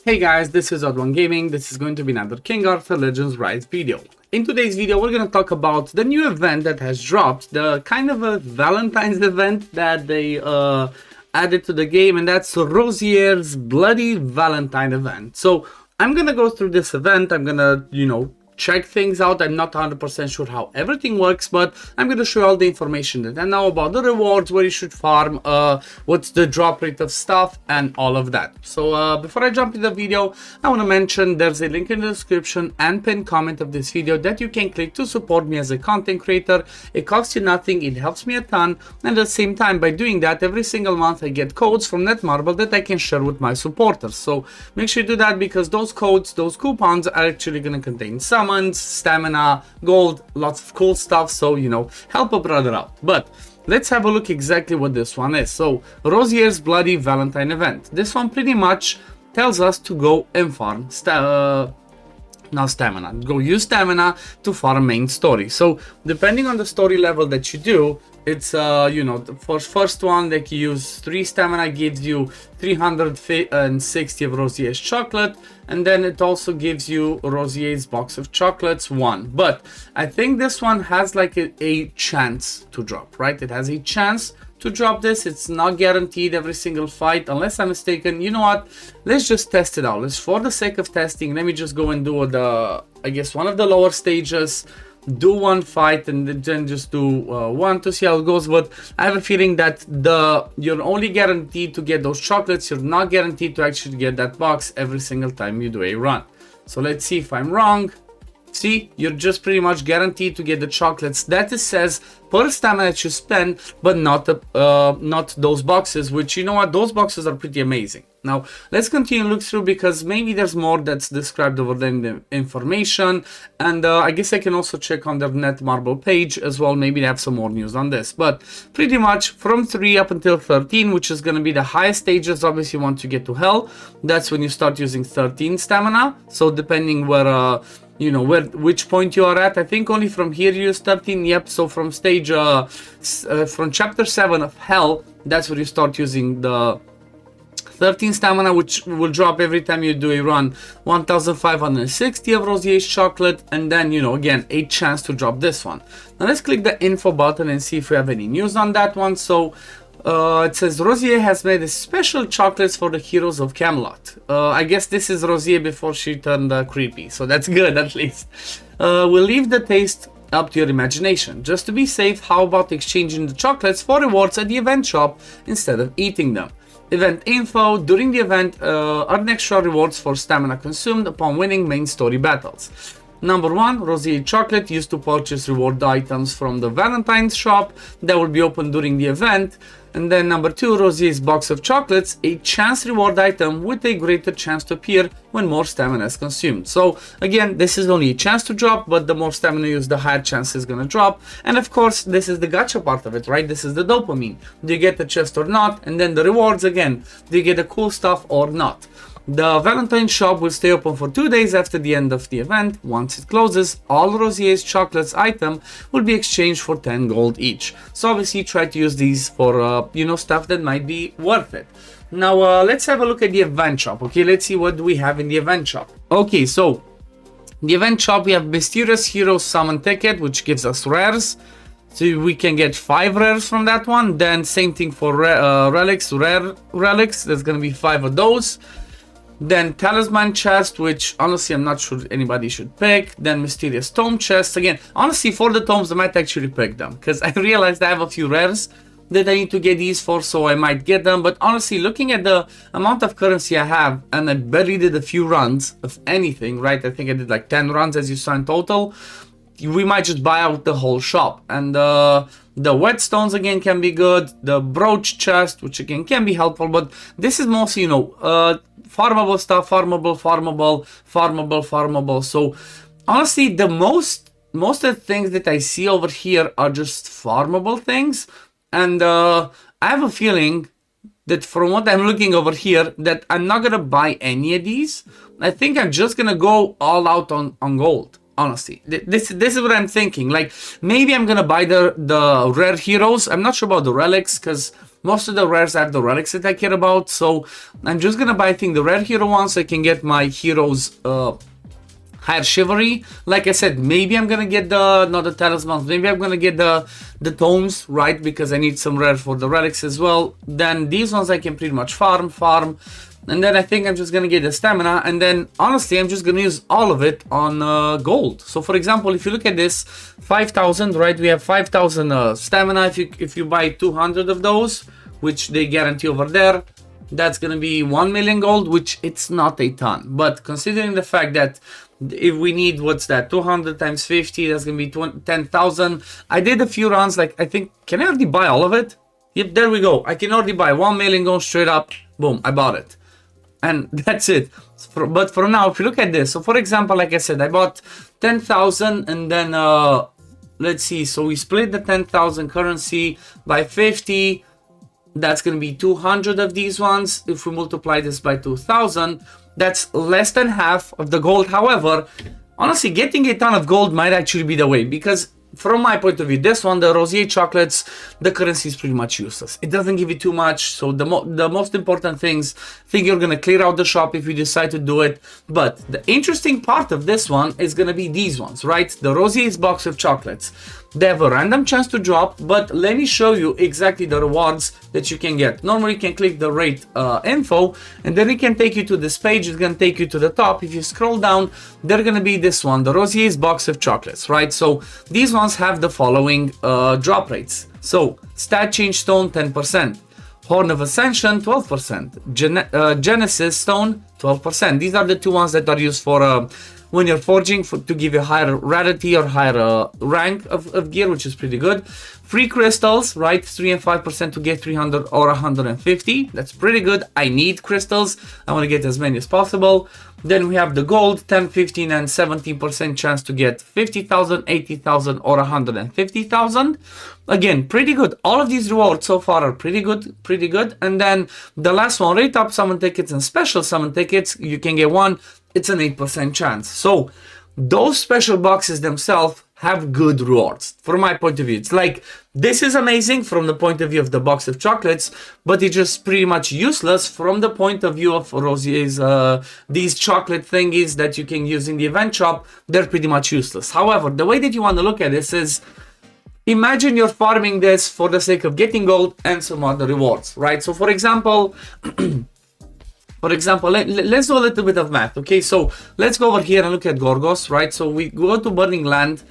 Hey guys, this is Odd1 Gaming. This is going to be another King Arthur Legends Rise video. In today's video, we're going to talk about the new event that has dropped, the kind of a Valentine's event that they added to the game, and that's Rosier's Bloody Valentine event. So I'm going to go through this event. I'm going to, check things out. I'm not 100% sure how everything works, but I'm going to show you all the information that I know about the rewards, where you should farm, what's the drop rate of stuff, and all of that. So before I jump into the video, I want to mention there's a link in the description and pinned comment of this video that you can click to support me as a content creator. It costs you nothing, it helps me a ton, and at the same time, by doing that, every single month I get codes from Netmarble that I can share with my supporters. So make sure you do that, because those codes, those coupons are actually going to contain summons, stamina, gold, lots of cool stuff. So, help a brother out. But let's have a look exactly what this one is. So, Rosier's Bloody Valentine event. This one pretty much tells us to go and farm go use stamina to farm main story. So depending on the story level that you do, it's the first one that you use 3 stamina gives you 360 of Rosier's chocolate, and then it also gives you Rosier's box of chocolates 1. But I think this one has like a chance to drop, right? It has a chance to drop this. It's not guaranteed every single fight, unless I'm mistaken. You know what? Let's just test it out. For the sake of testing, let me just go and do one of the lower stages, do one fight, and then just do one to see how it goes. But I have a feeling that you're only guaranteed to get those chocolates. You're not guaranteed to actually get that box every single time you do a run. So let's see if I'm wrong. See, you're just pretty much guaranteed to get the chocolates that it says per stamina that you spend, but not those boxes, which, you know what, those boxes are pretty amazing. Now, let's continue to look through, because maybe there's more that's described over there in the information, and I guess I can also check on their Netmarble page as well. Maybe they have some more news on this, but pretty much from 3 up until 13, which is going to be the highest stages. Obviously, once you get to Hell, that's when you start using 13 stamina. So depending where which point you are at. I think only from here you use 13. Yep. So from from chapter 7 of Hell, that's where you start using the 13 stamina, which will drop every time you do a run 1560 of Rosier's chocolate, and then again a chance to drop this one. Now let's click the info button and see if we have any news on that one. So it says Rosier has made special chocolates for the heroes of Camelot. I guess this is Rosier before she turned creepy, so that's good at least. We'll leave the taste up to your imagination. Just to be safe, how about exchanging the chocolates for rewards at the event shop instead of eating them? Event info: during the event, earn extra rewards for stamina consumed upon winning main story battles. Number 1, Rosier chocolate used to purchase reward items from the Valentine's shop that will be open during the event. And then number 2, Rosier's box of chocolates, a chance reward item with a greater chance to appear when more stamina is consumed. So again, this is only a chance to drop, but the more stamina you use, the higher chance is gonna drop. And of course, this is the gacha part of it, right? This is the dopamine. Do you get the chest or not? And then the rewards again. Do you get the cool stuff or not? The Valentine shop will stay open for 2 days after the end of the event. Once it closes, all Rosier's chocolates item will be exchanged for 10 gold each. So obviously try to use these for stuff that might be worth it. Now let's have a look at the event shop. Okay, let's see what we have in the event shop. Okay, so the event shop, we have Mysterious Hero Summon Ticket, which gives us rares. So we can get 5 rares from that one. Then same thing for relics, rare relics. There's gonna be 5 of those. Then Talisman Chest, which honestly I'm not sure anybody should pick. Then Mysterious Tome Chest. Again, honestly for the tomes I might actually pick them, because I realized I have a few rares that I need to get these for, so I might get them. But honestly, looking at the amount of currency I have, and I barely did a few runs of anything, right? I think I did like 10 runs as you saw in total. We might just buy out the whole shop. And the whetstones again can be good. The brooch chest, which again can be helpful, but this is mostly farmable stuff, farmable. So honestly, the most of the things that I see over here are just farmable things, and I have a feeling that from what I'm looking over here, that I'm not gonna buy any of these. I think I'm just gonna go all out on gold. honestly. This is what I'm thinking. Like, maybe I'm gonna buy the rare heroes. I'm not sure about the relics, because Most of the rares are the relics that I care about, so I'm just gonna buy, I think, the rare hero ones so I can get my heroes higher chivalry. Like I said, maybe I'm gonna get the, not the talismans, maybe I'm gonna get the tomes, right? Because I need some rare for the relics as well. Then these ones I can pretty much farm. And then I think I'm just gonna get the stamina, and then honestly I'm just gonna use all of it on gold. So for example, if you look at this, 5,000, right? We have 5,000 stamina. If you buy 200 of those, which they guarantee over there, that's gonna be 1 million gold, which it's not a ton. But considering the fact that if we need, what's that, 200 times 50, that's gonna be 10,000. I did a few runs, like I think, can I already buy all of it? Yep, there we go. I can already buy 1 million gold straight up. Boom, I bought it. And that's it. But for now, if you look at this, so for example, like I said, I bought 10,000, and then let's see, so we split the 10,000 currency by 50. That's going to be 200 of these ones. If we multiply this by 2,000, that's less than half of the gold. However, honestly, getting a ton of gold might actually be the way, because from my point of view, this one, the Rosier chocolates, the currency is pretty much useless. It doesn't give you too much, so the most important things, I think you're gonna clear out the shop if you decide to do it. But the interesting part of this one is gonna be these ones, right? The Rosier's box of chocolates. They have a random chance to drop, but let me show you exactly the rewards that you can get. Normally you can click the rate info, and then it can take you to this page. It's gonna take you to the top. If you scroll down, they're gonna be this one, the Rosier's box of chocolates, right? So these ones have the following drop rates. So stat change stone 10%, Horn of Ascension 12%, Genesis stone 12%. These are the two ones that are used for when you're forging, to give you higher rarity or higher rank of gear, which is pretty good. Free crystals, right? 3 and 5% to get 300 or 150. That's pretty good. I need crystals. I want to get as many as possible. Then we have the gold, 10, 15, and 17% chance to get 50,000, 80,000, or 150,000. Again, pretty good. All of these rewards so far are pretty good. And then the last one, rate up summon tickets and special summon tickets, you can get one. It's an 8% chance. So those special boxes themselves have good rewards from my point of view. It's like, this is amazing from the point of view of the box of chocolates, but it's just pretty much useless from the point of view of Rosier's these chocolate thingies that you can use in the event shop. They're pretty much useless. However, the way that you want to look at this is, imagine you're farming this for the sake of getting gold and some other rewards, right? So for example, let's do a little bit of math, okay? So let's go over here and look at Gorgos, right? So we go to Burning Land.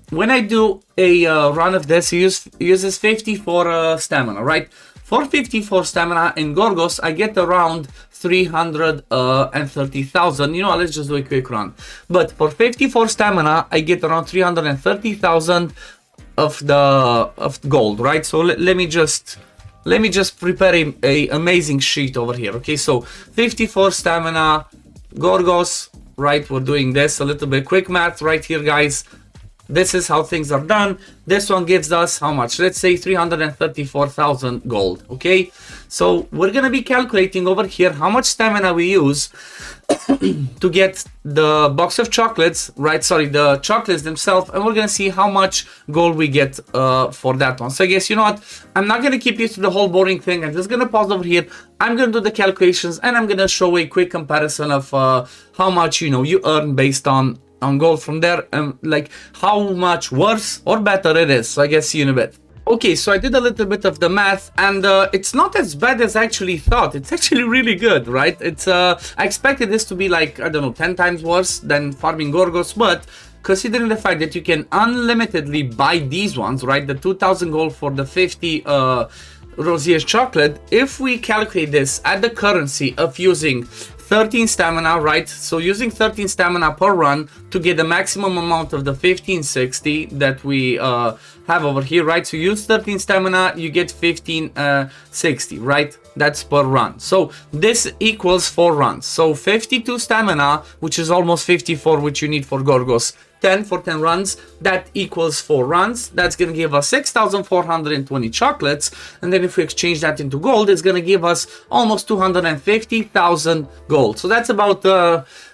When I do a run of this, it uses 54 stamina, right? For 54 stamina in Gorgos, I get around 330,000. You know, let's just do a quick run. But for 54 stamina, I get around 330,000 of gold, right? So let me just prepare a amazing sheet over here. Okay, so 54 stamina, Gorgos, right? We're doing this a little bit quick math right here, guys. This is how things are done. This one gives us how much? Let's say 334,000 gold. Okay, so we're gonna be calculating over here how much stamina we use to get the box of chocolates, right? Sorry, the chocolates themselves, and we're gonna see how much gold we get for that one. So I guess, you know what, I'm not gonna keep you to the whole boring thing. I'm just gonna pause over here. I'm gonna do the calculations, and I'm gonna show a quick comparison of how much, you know, you earn based on gold from there, and like how much worse or better it is. So I guess see you in a bit. Okay, so I did a little bit of the math, and it's not as bad as I actually thought. It's actually really good, right? It's I expected this to be like, I don't know, 10 times worse than farming Gorgos, but considering the fact that you can unlimitedly buy these ones, right? The 2,000 gold for the 50 Rosier's chocolate. If we calculate this at the currency of using 13 stamina, right? So using 13 stamina per run to get the maximum amount of the 1560 that we have over here, right? So use 13 stamina, you get 1560, right? That's per run. So this equals 4 runs. So 52 stamina, which is almost 54, which you need for Gorgos. 10 for 10 runs, that equals 4 runs. That's gonna give us 6,420 chocolates, and then if we exchange that into gold, it's gonna give us almost 250,000 gold. So that's about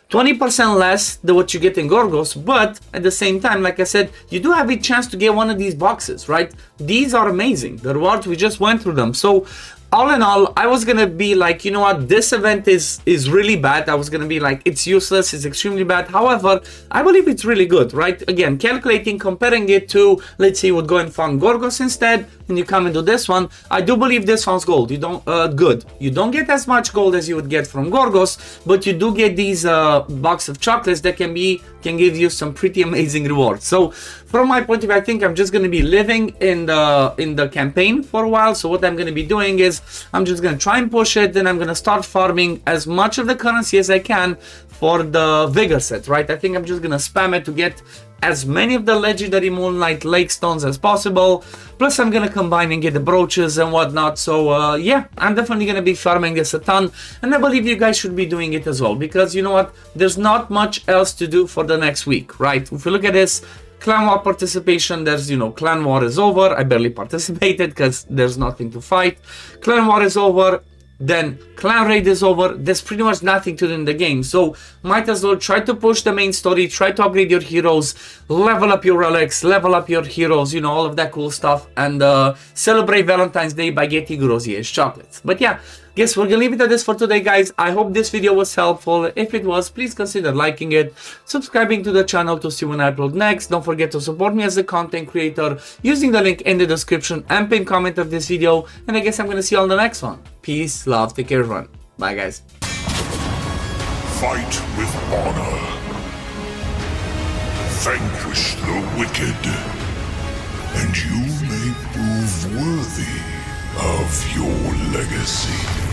20% less than what you get in Gorgos, but at the same time, like I said, you do have a chance to get one of these boxes, right? These are amazing. The rewards, we just went through them. So all in all, I was gonna be like, you know what, this event is really bad. I was gonna be like, it's useless, it's extremely bad. However, I believe it's really good, right? Again, calculating, comparing it to, let's say you would go and farm Gorgos instead, and you come into this one, I do believe this one's gold. You don't good. You don't get as much gold as you would get from Gorgos, but you do get these box of chocolates that can give you some pretty amazing rewards. So from my point of view, I think I'm just gonna be living in the campaign for a while. So what I'm gonna be doing is I'm just gonna try and push it, then I'm gonna start farming as much of the currency as I can for the vigor set, right? I think I'm just gonna spam it to get as many of the legendary Moonlight Lake stones as possible. Plus I'm gonna combine and get the brooches and whatnot. So yeah, I'm definitely gonna be farming this a ton, and I believe you guys should be doing it as well, because you know what, there's not much else to do for the next week, right? If you look at this, Clan War participation, there's, you know, Clan War is over. I barely participated because there's nothing to fight. Clan War is over. Then Clan Raid is over. There's pretty much nothing to do in the game. So might as well try to push the main story, try to upgrade your heroes, level up your relics, level up your heroes, you know, all of that cool stuff, and celebrate Valentine's Day by getting Rosier's chocolates. But yeah, guess we're gonna leave it at this for today, guys. I hope this video was helpful. If it was, please consider liking it, subscribing to the channel to see when I upload next. Don't forget to support me as a content creator using the link in the description and pinned comment of this video. And I guess I'm gonna see you on the next one. Peace, love, take care, everyone. Bye, guys. Fight with honor. Vanquish the wicked, and you may prove worthy of your legacy.